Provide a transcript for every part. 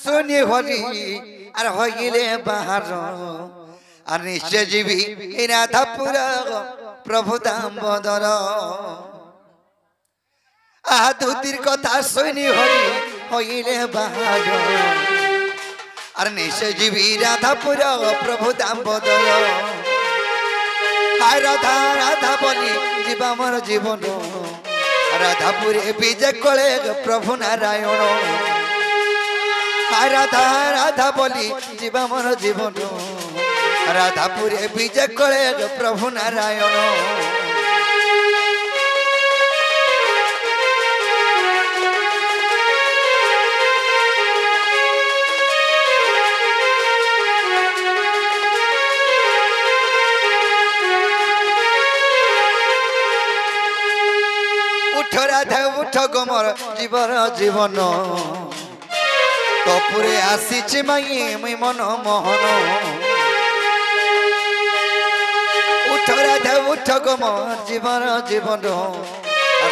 सुनी हरी और होइले बाहर और निश्चय जीवी राधापुर प्रभु दामोदर आधुतिर कथा सुनी हरी होइले बाहर और निश्चय जीवी राधापुर प्रभु दामोदर हाय राधा राधा बोली जीवा मोर जीवन राधापुरे विजय कले प्रभु नारायण हाय राधा राधा बोली जीवा मोर जीवन राधापुरे विजय कले प्रभु नारायण राधा उठ गमर जीवर जीवन तपुरे आसी माई मुई मन मोहन उठ राधा उठ गमर जीवर जीवन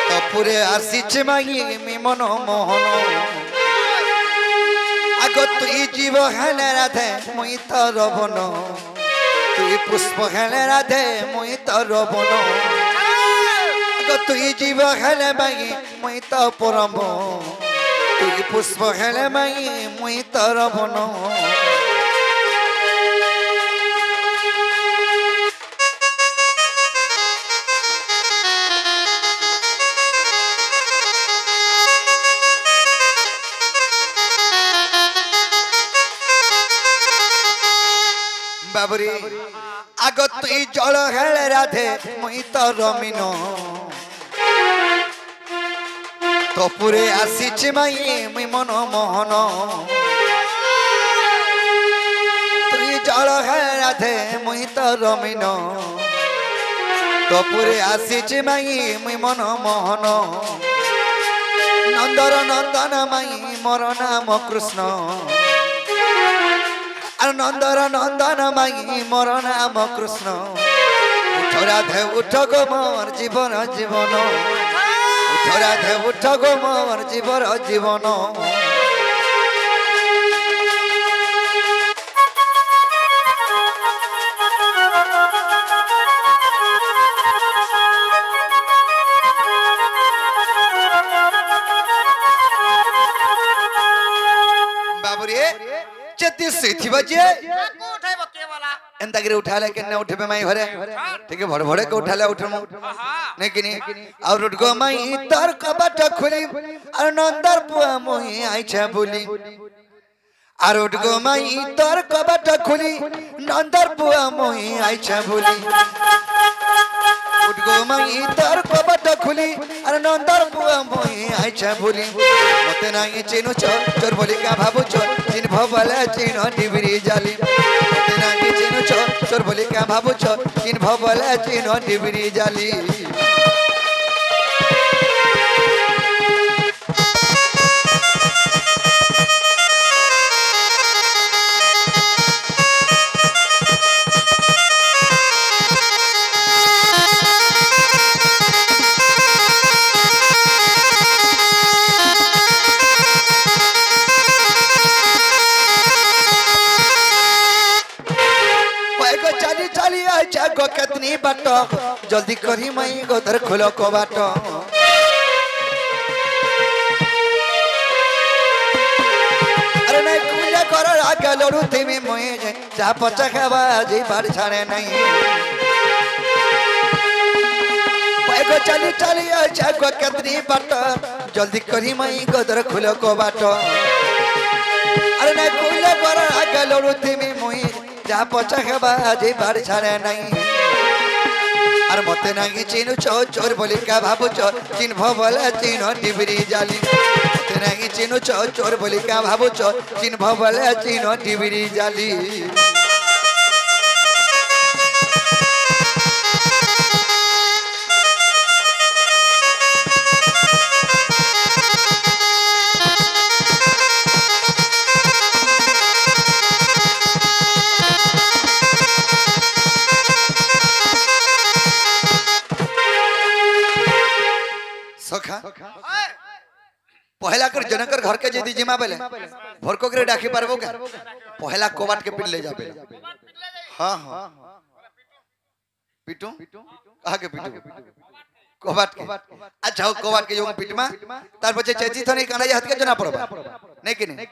तपुरे आसी माई मुई मन मोहन आग तुई जीव हेले राधे मुई तर बन तुई पुष्प हेले राधे मुई तर बन तुई जीव हेले माई मुई तो परम तुई पुष्प हेले माई मुई तर बन बाबरी आग तुई जल हेले राधे मुई तो रमीन तपुरे आसी माई मुई मन मोहन तुई जल है राधे मुई तो रमीन तपुरे आसी माई मुई मन मोहन नंदर नंदन माई मोर नाम कृष्ण और नंदर नंदन माई मोर नाम कृष्ण उठ राधे उठ गो मोर जीवन जीवन राधे उठ गो मोर जीवर जीवन बाबुरे चेती सेथि बजे एंता गिरे उठाले के न उठबे माई घरे ठीक है भड़ भड़े के उठाले उठमु नहीं कि नहीं और उठ गो माई तर कबाट खुली और नंदर पुआ मोही आइछा बोली और उठ गो माई तर कबाट खुली नंदर पुआ मोही आइछा बोली उठ गो माई तर कबाट खुली और नंदर पुआ मोही आइछा बोली मते नाही चिनु चोर बोली का भाबु चोर चिन भवला चिन डिबरी जाली मते नाही चिनु चोर बोली क्या भाबु चिन भवला चिन डिबरी जाली कितनी बाट जल्दी करी मई गोदर खोलो को बाट अरे नहीं कुंजा कर आगे लड़ू थी में मोए जा पचा खावा जी बार छाड़े नहीं पैगो चली चली अच्छा को कितनी बाट जल्दी करी मई गोदर खोलो को बाट अरे नहीं कुंजा कर आगे लड़ू थी में मोए जा पचा खावा जी बार छाड़े नहीं और मते नागी चिनु चोर बोली क्या भाबु चोर चिन भवला चिन डिबरी जाली मते नागी चिनु चोर बोली क्या भाबु चोर चिन भवला चिन डिबरी जाली पहला कर जनकर घर के यदि जिमा जिमा बेले भोर को करे डाकी पारबो का पहला कोबाट के पिट ले जाबे हां हां पिटू कहा के पिटू कोबाट के अच्छा कोबाट के जो पिटमा तार पछे चेची थने काना हाथ के जना पड़बा नहीं कि नहीं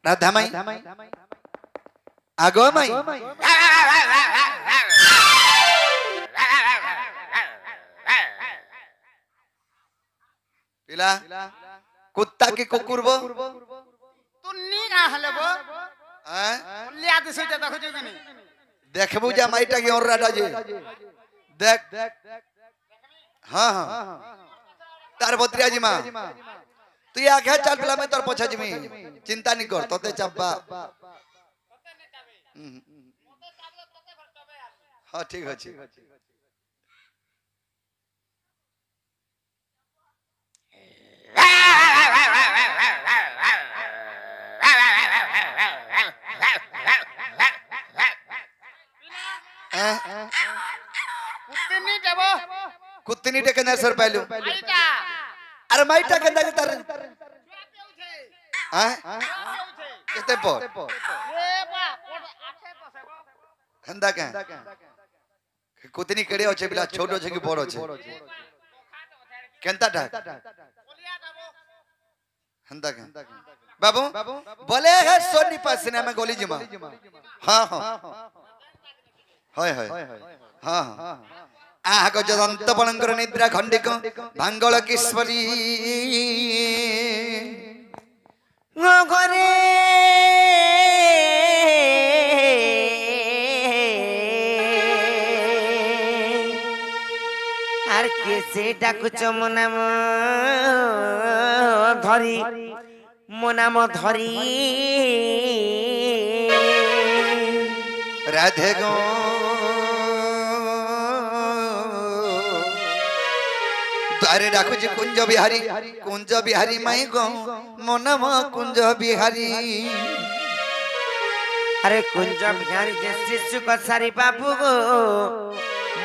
राधा माई आगो माई पिला कुत्ता की कुकुरबो तू नी ना हलेबो हैं लिया दे सोचा देखो जो नहीं देखबू जा माईटा की और राडा जी देख हां हां तार बत्रिया जी मां तू या आगे चल पिला मैं तोर पछा जिमी चिंता नहीं कर तोते चब्बा हां ठीक अछि कुत्तनी देबो कुत्तनी टेके न सर पहलू आईटा अरे माईटा के अंदर तर हैं कितने पर ए बा आठे पसे हंदा के कुत्तनी केड़े होचे बिला छोटो छे कि बड़ो छे केंता ढाक हंदा के बाबू बोले है सोनी पास सिनेमा गोली जिमा हां हां हाय हाय हां हां आह को जदंत पणंकर निद्रा खंडिक भांगल किस्वरी घरे আর কেসে ডাকুছ মো নাম ধরি মো নাম ধরি राधे गो द्वारे डाकुच कुंज बिहारी माई गो मो नाम कुंज बिहारी আরে কুঞ্জ বিহারী যে শিশু কসারি বাবু গো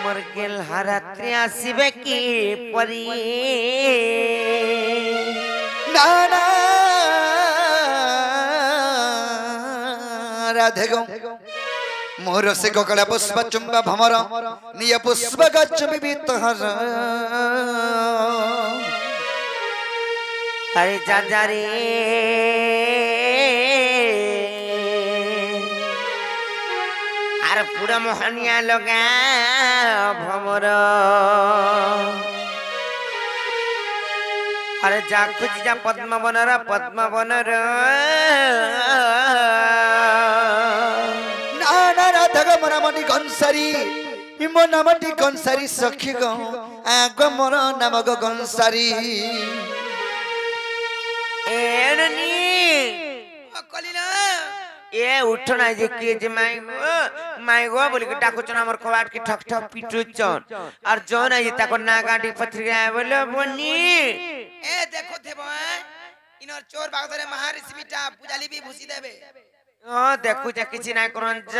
মোর গেল হারাত্রি আসিবে কি পরি ना ना राधे गो मोर से गोकड़ा पुष्प चुंबा भमर निय पुष्प गच्छ विवित हर আরে যাজারে আর পুরা মোহনিয়া লগা ভমর আরে যা খুঁজি যা পদ্মবনর ना ना राधा गो मोर मटी गंसारी मो नामटी गंसारी सखी गो आगो मोर नाम गो गंसारी एरनी कलिना ए उठो ना जे के जे माई गो बोली के डाकुच ना हमर कबाट के ठक ठक पिटुचन और जो ना ये ताको ना गाडी पथरिया बोले बनी ए देखो थे बा इनर चोर बागदरे महाऋषि बिटा पूजाली भी भूसी देबे ओ देखु जा किछि ना करन ज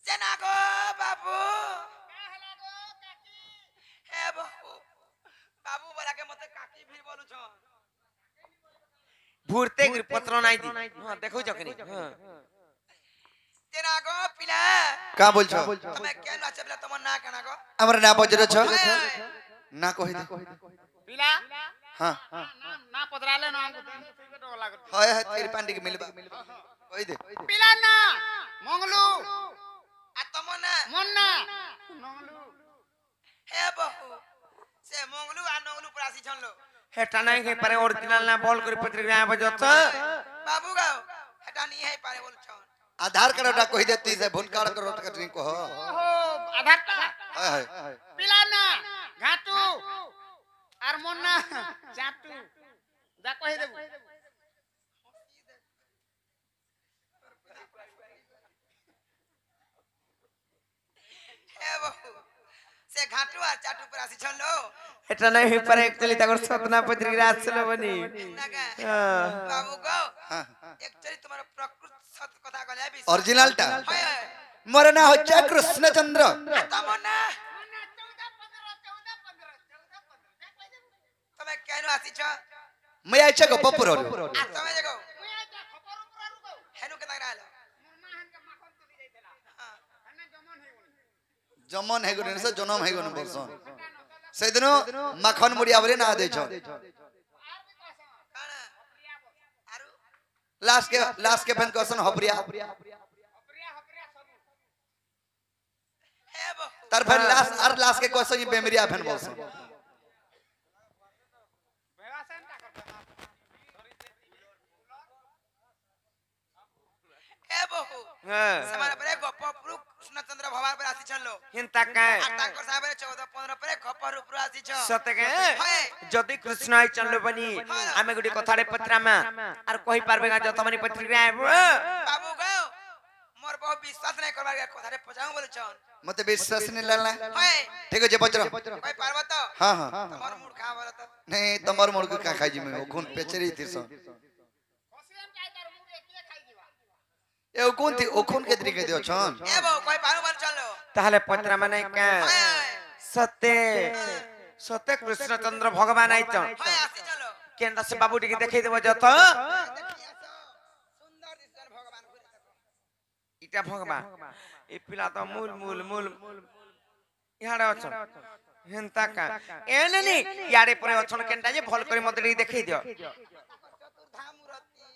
जना गो बाबू कहला गो काकी हे बाबू बाबू बोला के मते काकी भी बोलु छ भूरते गिर पत्र नाई दी हां देखु जा कनी हां जना गो पिला का बोल छो तमे केन नाचबला तमन ना कना गो हमर ना बजर छ ना कहि दे पिला हां ना पदराले ना हमको ठीक डो लागत हाय हाय तेरी पांडी के मिलबा कहि दे पिला ना मंगलू आ तमना मन्ना मंगलू हे बाबू से मंगलू आ नंगलू परासी छनलो हेटा नहीं के पारे ओरिजिनल ना बोल कर पत्रिका बजत बाबू गाओ हटा नहीं है पारे बोल छन आधार कार्ड कहि देती से भूलकार करो कटनी को ओहो आधार कार्ड हाय हाय पिला ना घाटू आर मन्ना चाटू जा कहि देबू हे बाबू से घाटू आ चाटू परासी छनलो हेटा नहीं पारे एक्चुअली ताकर सपना पत्रिका आछलो बनी नागा हां बाबू गो हां एक्चुअली तुम्हारा प्रकृत सत्य कथा कहले बि ओरिजिनल टा हाय मोर ना होचा कृष्णचंद्र तमन्ना ଆସିଛ मैं आइछे गपपुर ଆ ତମେ ଦେଖ ହେନୁ କେତା ରାଇଲ जमन है गुन से जनम है गुन बोलसन से दिन मखन मुड़िया बोले ना दे छ କାଣା ଆରୁ लास्ट के फैन क्वेश्चन हपरिया ହେ ବହୁ तार फिर लास्ट के क्वेश्चन ये बेमरिया फैन बोलसन ହେ ବହୁ हां ସେମାନେ ପରେ ଗୋପପୁର କୃଷ୍ଣଚନ୍ଦ୍ର ଭଗବାନ ପରେ ଆସିଛନ୍ ଲୋ हिंता का আর ତାଙ୍କର ସାଙ୍ଗରେ 14 15 ପରେ ଖପରପୁର ଆସିଛ सत के ହଏ जदि कृष्ण आई चलो बनी आमे गुडी कथारे पत्रमा आर कहि पारबे गा जतमनी पत्रिका आबो बाबू गयो मोर बहुत विश्वास नहीं करबार के कथारे पजाऊ बोलछन मते विश्वास नहीं लाला हए ठीक है जे बचरो कोई पार्वत हां हां तमर मूड खा बोलत नहीं तमर मोड़ को का खाई जी में खून पेचरी थिस ए खून थी ओ खून के तरीके दियो छन ए बहु कोई पारू बोल चलो ताहले पत्रा माने का हए सत्य सत्य कृष्णचंद्र भगवान आई छ हए आसी चलो केंदा से बाबू टिके देखै देबो जत देखि आसो सुंदर दिसन भगवान को इटा भगवान ए पिला तो मूल मूल मूल इहाडे अछन हेंता का एने नी यारे परे अछन केंटा जे भल करी मते टिके देखै दियो चतुर्धाम मूर्ति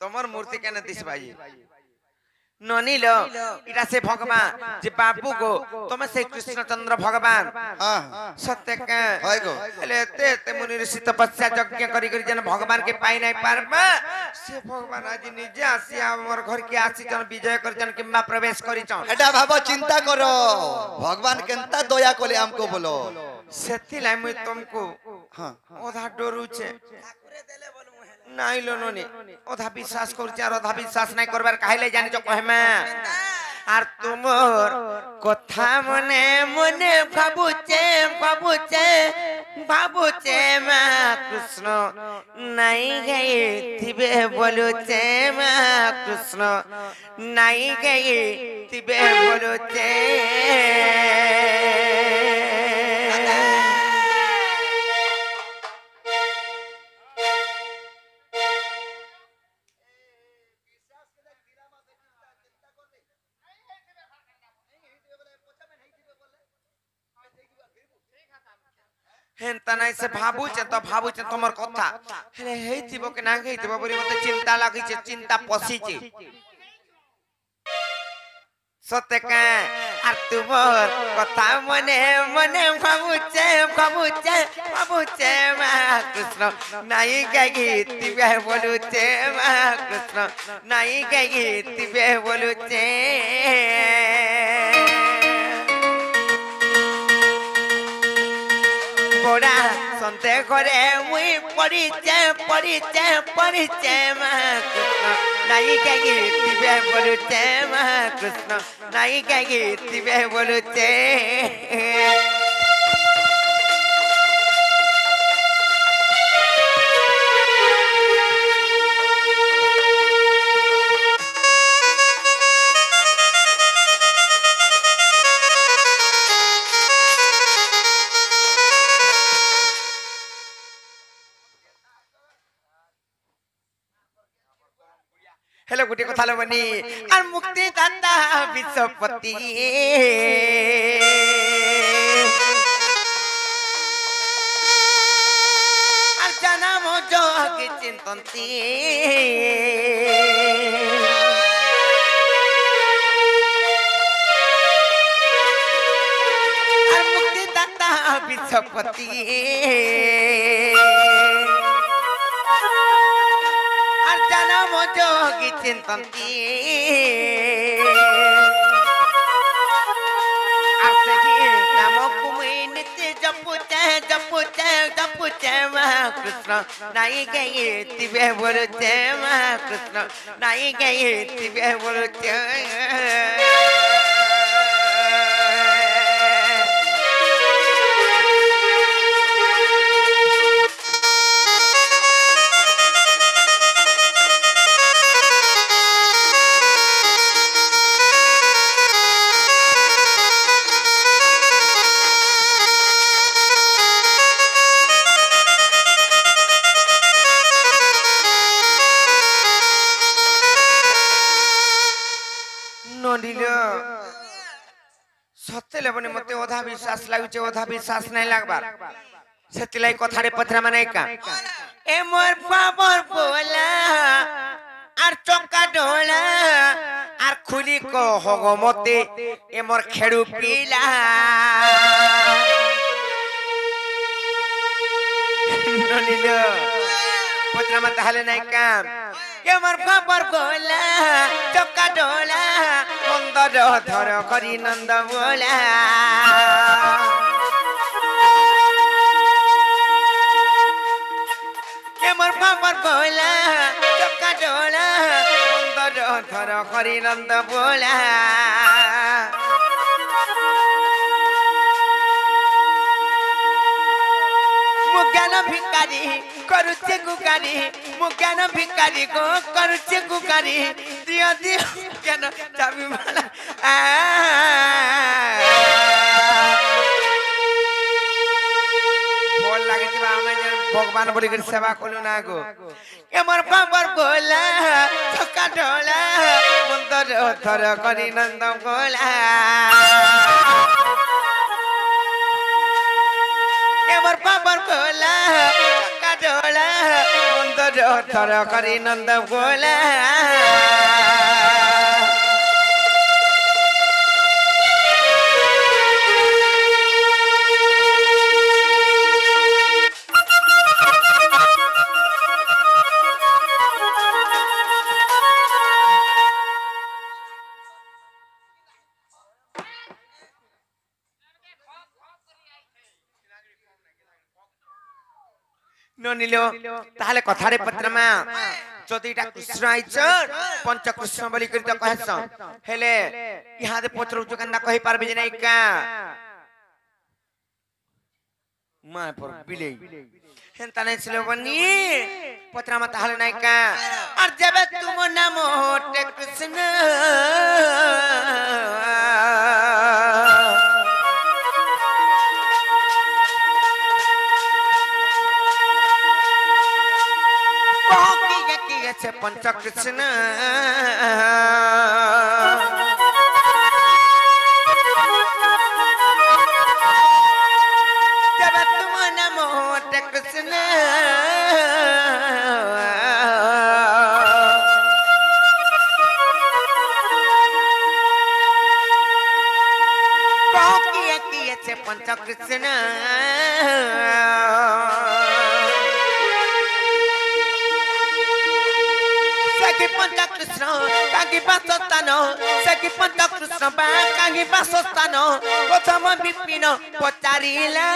तमर मूर्ति केने दिस भाई ननी लो इटा से भगवान जे बाबू को तमे से कृष्णचंद्र भगवान हां सत्य का हाय गो ले ते मुनि ऋषि तपस्या यज्ञ करी करी जन भगवान के पाई नहीं पारबा से भगवान आज निजे आसी हमर घर के आसी जन विजय कर जन किंबा प्रवेश करी छ एटा भाबो चिंता करो भगवान केनता दया कोले हमको बोलो सेति लाई मुई तुमको हां ओधा डरू छे ठाकुरे देले बोलू हेले नाइ लो ननी ओधा विश्वास करछ और ओधा विश्वास नहीं करबार काहेले जानि छ कहमा আর তোমার কথা মনে মনে ভাবুছে ভাবুছে ভাবুছে মা কৃষ্ণ নাই গায়ে থিবে বলুছে মা কৃষ্ণ নাই গায়ে থিবে বলুছে हेंता नाही से भाबुचे तो भाबुचे तमर कथा हेले हेइतिबो के ना हेइतिबो बोली मते चिंता लागि छे चिंता पसीचे सत्य का আর তোমার কথা মনে মনে ভাবুছে ভাবুছে ভাবুছে মা কৃষ্ণ নাই গাই দিবে বলুছে মা কৃষ্ণ নাই গাই দিবে বলুছে বড়া সন্তে করে মুই পড়িছে পড়িছে পড়িছে মা কৃষ্ণ নাই গাই দিবে বলুছে মা কৃষ্ণ নাই গাই দিবে বলুছে हेलो गुटी को थालो बनी और मुक्ति दाता विश्वपति और जन्म जोग चिंतनती और मुक्ति दाता विश्वपति जन्म जोगी चिंतनती नाम कुमुई नित्य जपुचे जपुचे जपुचे महाकृष्ण नाई गई तिबे बोलुचे महाकृष्ण नाई गई तिबे बोलुचे से बने मते ओधा विश्वास लागुचे ओधा विश्वास नहीं लागबार सेतिलाई कथारे पत्रा माने का ए मोर पावर बोला আর চকা ডোলা আর খুলি কো হগমতে এ মোর খেড়ু পিলা ননিল পুত্রা তাহলে নাই কাম এ মোর পাপর গোলা চকা ডোলা মন্দর ধর করি নন্দ বোলা এ মোর পাপর গোলা চকা ডোলা মন্দর ধর করি নন্দ বোলা मुज्ञान भिकारी करुचे गुकारी मुज्ञान भिकारी को करुचे गुकारी दियो दियो ज्ञान चाबी माला बोल लागे ती बामे जन भगवान बोली कर सेवा कोलु ना गो के मोर पावर बोला छक्का ढोला मंदर थर करी नंद गोला मोर पावर गोला चक्का डोला मंदर थर करी नंद गोला ননিলো তাহলে কথারে পত্রমা যদিটা কৃষ্ণ আইছন পঞ্চ কৃষ্ণ বলি করি তো কহেছ হেলে ইহাদে পত্র উচকান্দা কহি পারবে যে নাই কা মা পর বিলেই হেন তানে ছিল বনি পত্রমা তাহলে নাই কা আর যাবে তুম নাম হটে কৃষ্ণ पंच कृष्ण जब तुम नमो कृष्ण किए पंच कृष्ण पंच कृष्ण कागी बासस्थान सखी पंच कृष्ण कागी बासस्थान प्रथम विपिन पचारिला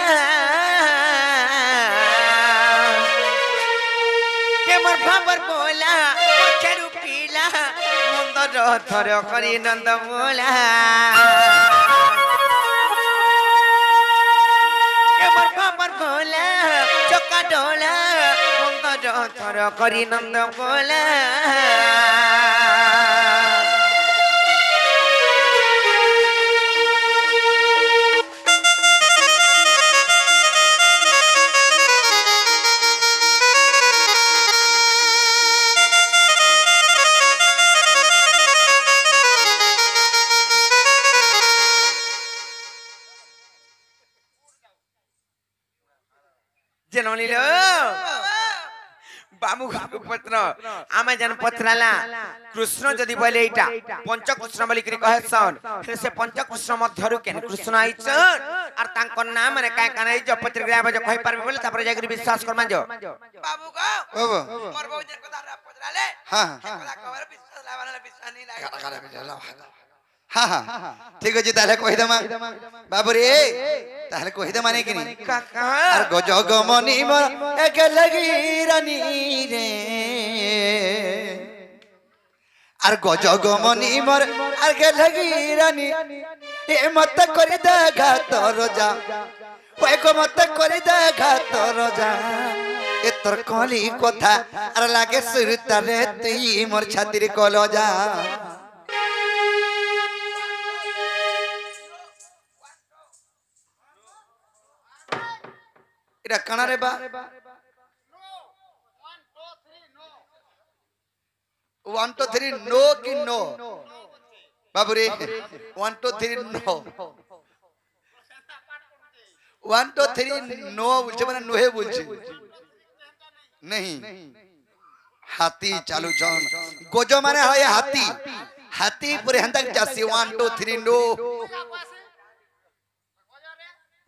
के मोर भावर बोला खेरु पीला मंदर थर करी नंद बोला के मोर भावर बोला चक्का डोला थर करी नंद बोला जनलिलो बाबू पत्र आमे जन पत्राला कृष्ण जदि बोले एटा पंच कृष्ण बोली करी कहसन से पंच कृष्ण मध्यरु केन कृष्ण आइछन और तांको नाम माने काय कानै जो पत्रिका आबे जो कहि परबे बोले तापर जाकरी विश्वास करमा जो बाबू को मोर बहु जन कथा पत्राले हां कथा खबर विश्वास लावाला विश्वास नहीं लागे हाँ हाँ ठीक है ताहले कहि दमा बाबू रे ताहले कहि दमा ने कि और गजगमनी मोर एक लगी रानी रे और गजगमनी मोर एक लगी रानी ए मत करि दे घात रोजा ओए को मत करि दे घात रोजा ए तोर कली कथा और लागे सुरता रे तुई मोर छातिर कलो जा इरा कना रे बा 1 2 3 नो कि नो बाबू रे 1 2 3 नो 1 2 3 नो बोलছে মানে নোহে বলছে नहीं हाथी चालू छन गज माने है हाथी हाथी पर हंदा जासी 1 2 3 नो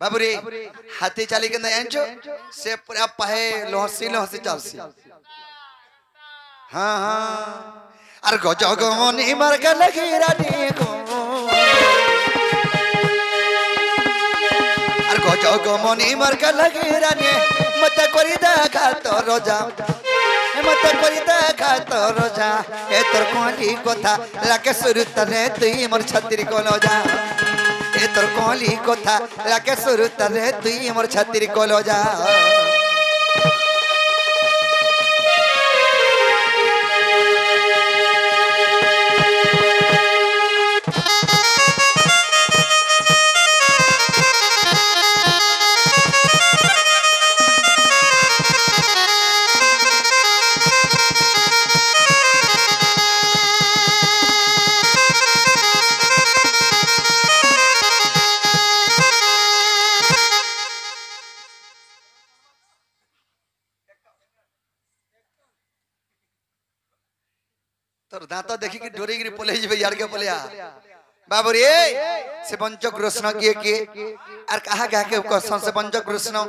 बाबूरे हाथी चाली के नयंचो से पूरा पहे लहसी चालसी हां हां अर गज गमनी मार के लगी रानी को अर गज गमनी मार के लगी रानी मत करी देखा तो रोजा मत करी देखा तो रोजा ए तोर कोली कथा लाके सुरुत रे तुई मोर छातिर को लो जा ए तोर कोली कथा लाके सुरुत रे तुई मोर छातिर को लो जा तोर दांत देखि कि डोरी गिरी पले जबे यार के पलेया बाबू रे से पंच कृष्ण के आर कहा गा के कसम से पंच कृष्ण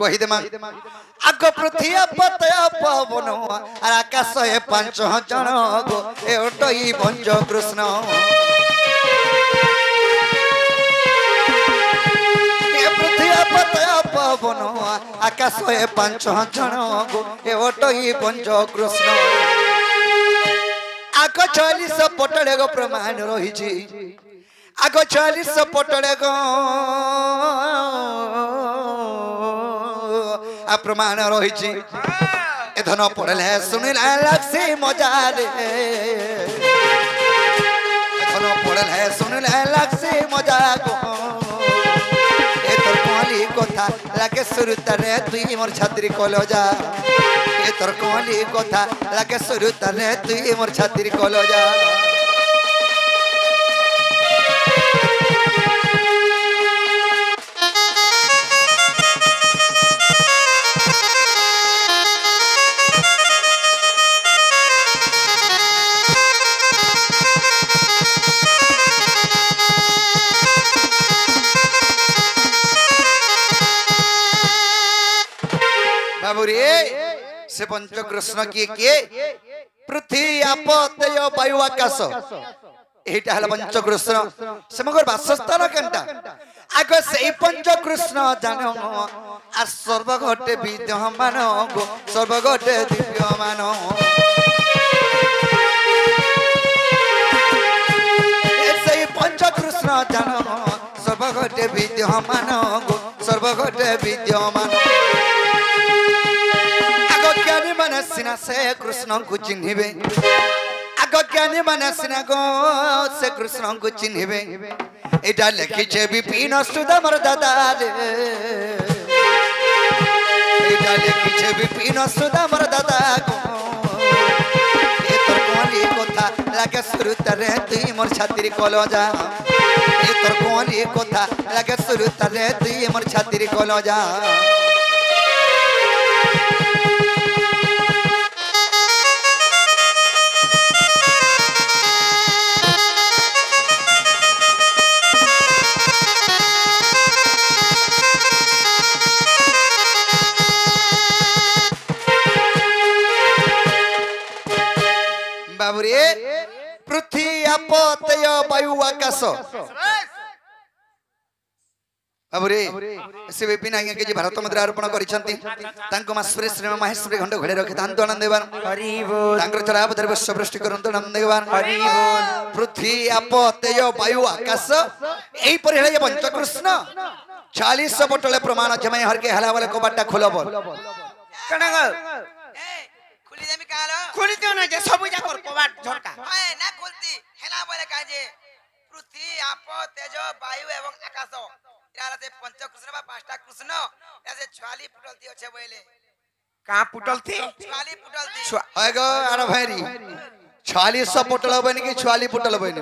कहि देमा आग पृथ्वी पतय पवन आर आकाश ए पांच जन गो ए ओटई पंच कृष्ण ए पृथ्वी पतय पवन आकाश ए पांच जन गो ए ओटई पंच कृष्ण आगो 40 पटले गो प्रमाण रही आगो 40 पटले गो आ प्रमाण रही ए धन पड़े सुनिला लगसी मजा रे धन पड़े सुनिला लगसी मजा गो ए तोर कोली कथा लागे सुरुत रे तुई मोर छात्री कलो जा ए तोर कोली कथा लागे सुरुत रे तुई मोर छात्री कलो जा बाबू रे से पंच कृष्ण किए पृथ्वी आपतय वायु आकाश एटा हला पंच कृष्ण से मगर वासस्थान केनटा आगे से पंच कृष्ण जानो आ सर्वघटे विद्यमान गो सर्वघटे दिव्यमान से पंच कृष्ण जानो सर्वघटे विद्यमान गो सर्वघटे विद्यमान ज्ञानी मन सिना से कृष्ण को चिन्हिबे आग ज्ञानी मन सिना को से कृष्ण को चिन्हिबे एटा लिखि छे विपिन सुदामर दादा रे एटा लिखि छे विपिन सुदामर दादा को ए तोर कोली कथा लागे सुरुत रे तुई मोर छातिर कलो जा ए तोर कोली कथा लागे सुरुत रे तुई मोर छातिर कलो जा बाबूरे पृथ्वी आपतय वायु आकाश बाबूरे से विपिन आज्ञा के भारत मुद्रा अर्पण करिसंती तांको मास्प्रे श्री महेश्वरी घंट घड़े रखे तांतो आनंद देवान हरि बोल तांकर चरा बदर वर्ष वृष्टि करंतो आनंद देवान हरि बोल पृथ्वी आपतय वायु आकाश एई पर हेले पंच कृष्ण 40 पटले प्रमाण जमाई हर के हला वाले को बाटा खोलो बोल कणग खुली देमी कालो खुली देओ ना जे सब जा कर कबाट झटका ओए ना खुलती हेला बोले काजे पृथ्वी आप तेज वायु एवं आकाश यार से पंच कृष्ण बा पांचटा कृष्ण ऐसे 46 पुटलती अच्छे बोले कहां पुटलती 46 पुटलती होएगो आरो भाईरी 46 पुटल बन की 46 पुटल बन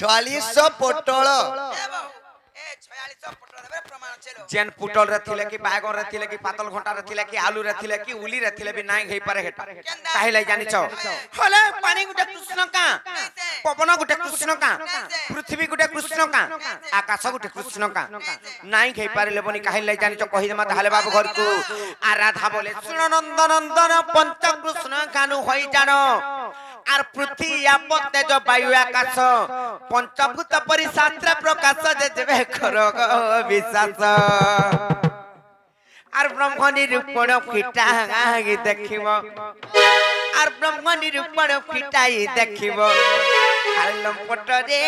4600 पोटल ए बाबू ए 4600 पटरा देबे प्रमाण चलो जेन पुटल रे थिले कि बागन रे थिले कि पातल घंटा रे थिले कि आलू रे थिले कि उली रे थिले भी नाही गई पारे हेटा काहे लै जानि छ हले पानी गुटे कृष्ण का पवन गुटे कृष्ण का पृथ्वी गुटे कृष्ण का आकाश गुटे कृष्ण का नाही गई पारे लेबनी काहे लै जानि छ कहि दमा ताले बाबू घर को आ राधा बोले सुन नंदन नंदन पंच कृष्ण कानु होई जानो आर पृथ्वी आप तेज वायु आकाश पंचभूत परि शास्त्र प्रकाश जेबे करो विश्वास आर ब्रह्म निरूपण फिटा आगे देखिबो आर ब्रह्म निरूपण फिटाई देखिबो आर लंपट रे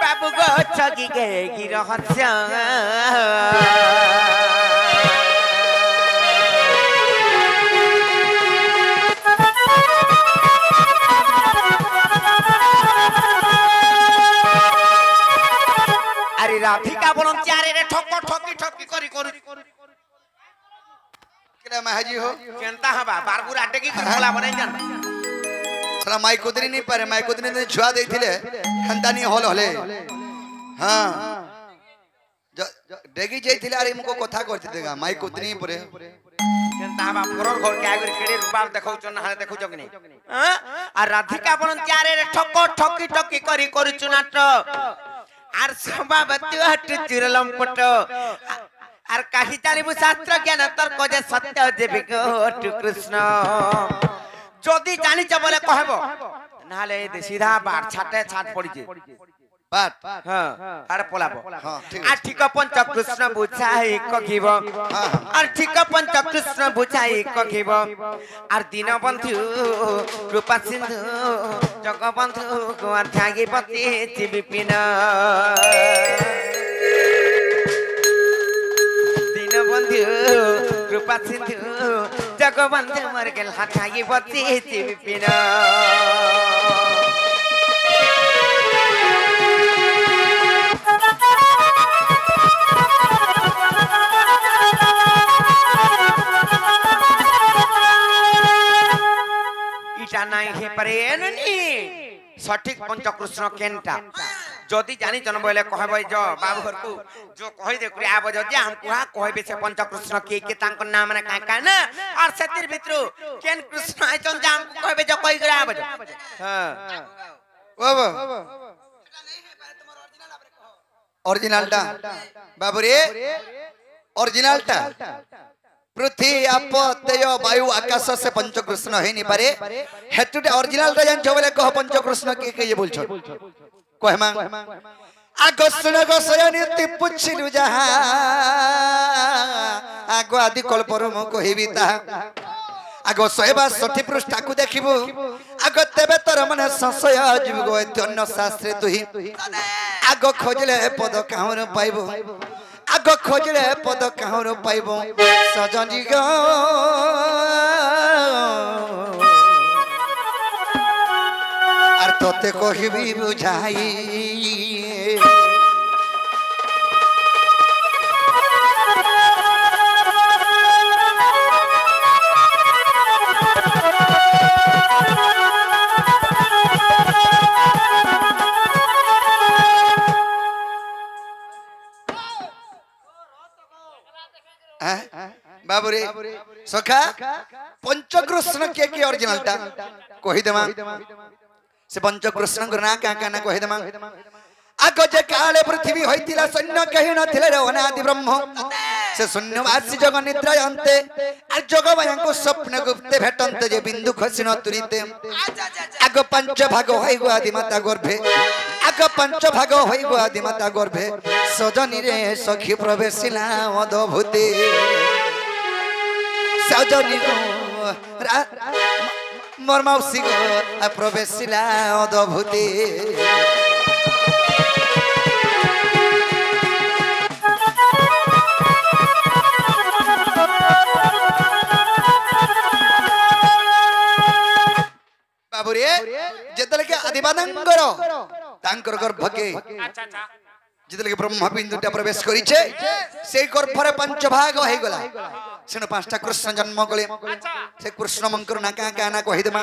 बाबू गो छगी गे गिरहस्य अरे राधिका बोलन चारे रे ठोक ठोकी ठोकी करी करू केला महाजी हो केनता हबा बारबुर आटे की खोला बनाई जान साला माई कुदरी नहीं पारे माई कुदरी ने छुआ देथिले हंतानी हल हले हां डेगी जाइथिले अरे मुको कथा करथि देगा माई कुदरी परे केनता हबा परर घर के आगे केड़े रूपाल देखौ चन हाले देखौ जगनी हां आ राधिका बोलन चारे रे ठोक ठोकी ठोकी करी करू चुनाट आर सभावती हट चिरलम पट आर काही जानिबु शास्त्र ज्ञान तर्क जे सत्य देबे गो कृष्ण जदी जानि छ बोले कहबो नाले सीधा बात छाटे छाट पड़ी जे बात हां आर पोलाबो हां ठीक आ ठीक पंच कृष्ण बुझाई कहिबो आर ठीक पंच कृष्ण बुझाई कहिबो आर दीनबंधु कृपा सिंधु जगबंधु को ध्यागी पति विपिन दीनबंधु कृपा सिंधु जगबंधु मर गेल ध्यागी पति विपिन इटा नाही हे परेननी सठिक पंच कृष्ण केनटा जदी जानि जन बोले कहबै जो बाबू घर को जो कहि दे करे आबो जो हम कुहा कहबे से पंच कृष्ण के तांको नाम ने का का ना और सतिर भितरु केन कृष्ण आइचन जा हम कहबे जो कहि करे आबो हां बाबा ओरिजिनलटा बाबू रे ओरिजिनलटा पृथ्वी आप तेज वायु आकाश से पंच कृष्ण है नहीं पारे हेतुटे ओरिजिनल रे जान बोले कह पंच कृष्ण के ये बोल छ कहमा आगस्न गसयनी पुछिलु जहा आगो आदि कल्पर मो कहिबी ता आगो 162 पृष्ठा को देखिबु आगो तेबे तोर मन संशय जीवगो अन्य शास्त्र तुही आगो खोजले पद काहर पाइबो आगो खोजले पद काहर पाइबो सजनी गो आर तोते कहिबी बुझाई बाबू रे सखा पंचकृष्ण के ओरिजिनलटा कहि देमा से पंचकृष्ण गुना का ना कहि देमा आगो जे काले पृथ्वी होइतिला सैन्य कहि नथिले रे अनादि ब्रह्म से शून्यवासी जग निद्रा अंते आ जगवाया को स्वप्न गुप्ते भेटंते जे बिंदु खसिन तुरिते आगो पंच भाग होई गो आदि माता गर्भे आगो पंच भाग होई गो आदि माता गर्भे सजनी रे सखी प्रवेशिला अद्भुते सजनी गो मोर मौसी गो प्रवेशिला अद्भुते बाबूरे जेतले के आदिबादंगर तांकर गर्भ के अच्छा अच्छा जितले ब्रह्मा बिंदुटा प्रवेश करिछे से गर्भरे पंच भाग होई गला सेनो पांचटा कृष्ण जन्म गले से कृष्ण मंकर ना का ना कहि देमा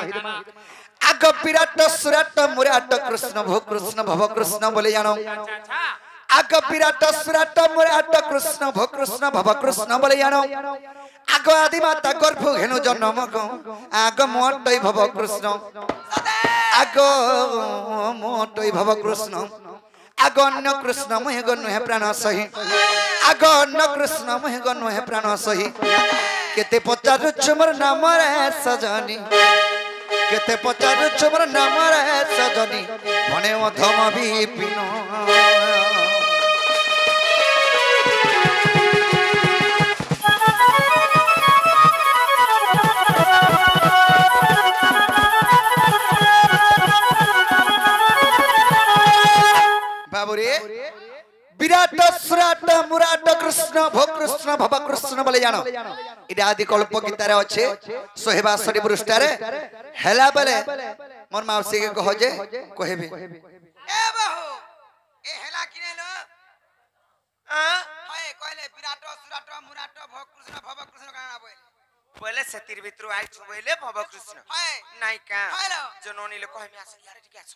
आग विराट सुराट मुराट कृष्ण भो कृष्ण भव कृष्ण बोले जानो आग विराट सुराट मुराट कृष्ण भो कृष्ण भव कृष्ण बोले जानो आग आदि माता गर्भ हेनु जन्म को आग मोटई भव कृष्ण आग मोटई भव कृष्ण आग अन्न कृष्ण मोह गनु है प्राण सही आग अन्न कृष्ण मोह गनु है प्राण सही केते पचारु चुमर नाम रे सजनी केते पचारु चुमर नाम रे सजनी भने अधम विपिन बाबुरे विराट सुराट मुराट कृष्ण भो कृष्ण भव कृष्ण बोले जानो इडा आदि कल्प गीतारे अच्छे 162 पृष्ठा रे हेला बेले मोर माउसी के कह जे कहबे ए बहू ए हेला किने लो हाय कहले विराट सुराट मुराट भव कृष्ण काना बोले बोले सेतिर भितरु आई छु बोले भव कृष्ण हाय नाई का हेलो जननी ले कहमी आस यार ठीक आछ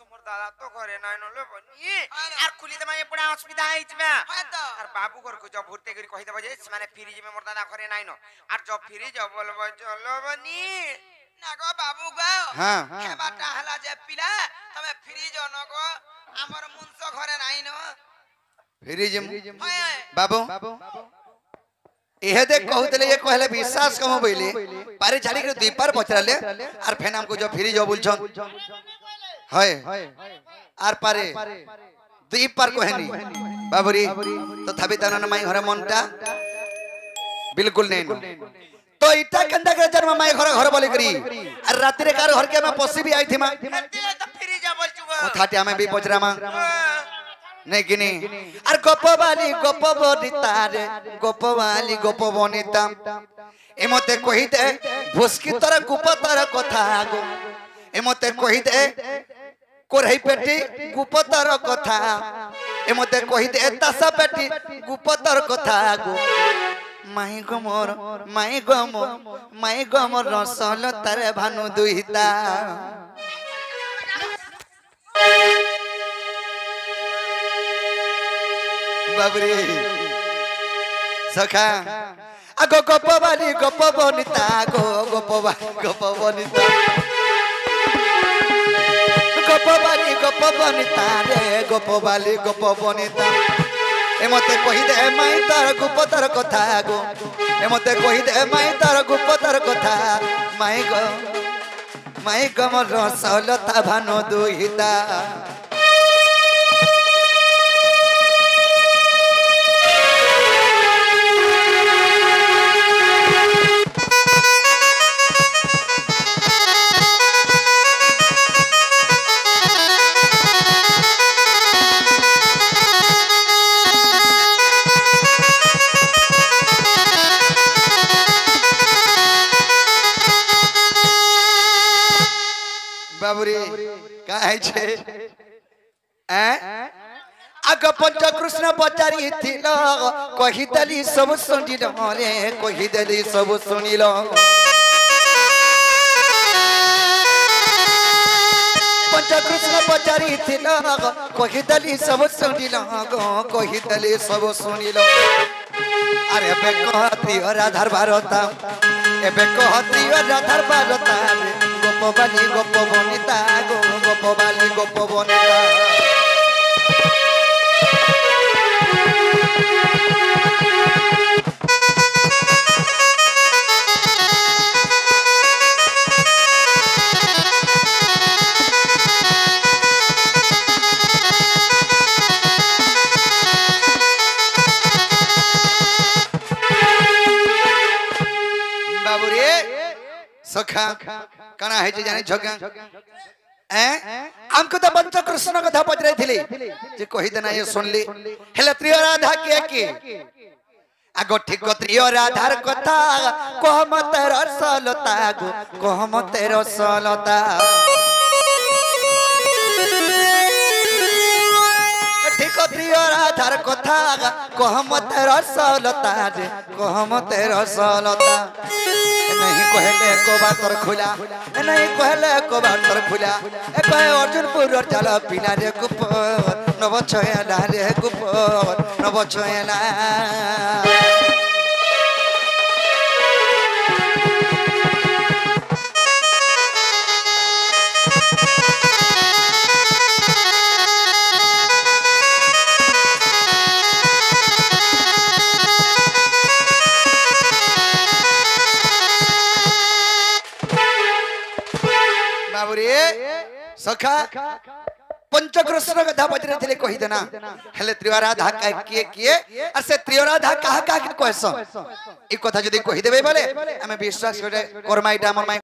तुमर दादा तो घरे नाइ नले बनी आर खुली त माये पडा असुविधा आइछबे हाय तो आर बाबू घर को जब भुरते करी कहि देबो जे माने फ्री जे मोर दादा घरे नाइ न आर जब फ्री जब बोलबो चलो बनी नागो बाबू गो हां हे बाटा हला जे पिला तमे फ्री जो नगो हमर मुंसो घरे नाइ न फेरी जे हाय बाबू एहे देख कहतले ये कहले विश्वास कम बोइले पारे छाड़ी के दीपार पचराले आर फेन हमको जो फ्री जो बोलछन हाय आर पारे दीपार कहनी बाबूरी तथापि तनन माई घरे मनटा बिल्कुल नहीं तो इटा कंदा के जन्म माई घर बोली करी आर रात रे कार घर के मैं पसी भी आई थी मां दिले तो फ्री जा बोल छु कथाटी हमें भी पचरा मां नहीं किनी आर गोपवाली गोप बनिता रे गोपवाली गोप बनिता एमते कहि दे भुसकी तर गुपतर कथा गो एमते कहि दे कोरही पेटी गुपतर कथा एमते कहि दे तासा पेटी गुपतर कथा गो माई गमर रसल तारे भानु दुहिता बाबरे सखा आगो गोपवाली गोप बनिता गो गोपवाली गोप बनिता रे गोपवाली गोप बनिता एमते कहि दे माई तार गुपतर कथा गो एमते कहि दे माई तार गुपतर कथा माई गमर रसलता भानु दुहिता बाबुरे काहे छे आग पंच कृष्ण पचारी थिल कहिदली सब सुनिल रे कहिदली सब सुनिल पंच कृष्ण पचारी थिल कहिदली सब सुनिल कहिदली सब सुनिल अरे बे कहती राधार भारता एबे कहती राधार भारता गोपवाली गोप बनिता गो गोपवाली गोप बनिता बाबूरे सखा कना है जे जाने झगा हमको तो पंच कृष्ण कथा पचराई थिले जे कहि देना ये सुनली हेले त्रिय राधा के आगो ठीक त्रिय राधार कथा कहम तेर सलता गो कहम तेर सलता ठीक बार कथा कहमत रसलता रे कहमत रसलता नहीं कहले को बातर खुला नहीं कहले को बातर खुला ए कहे अर्जुनपुर चल पिला रे कुपर नव छयला रे कुपर नव छयला सखा पंचकृष्ण गधा बजरे थिले कहि देना हेले त्रिवराधा किए किए और से त्रिवराधा कहा कहा कहस ई कथा जदी कहि देबे बोले हमें विश्वास करे कर्मा इटा हमर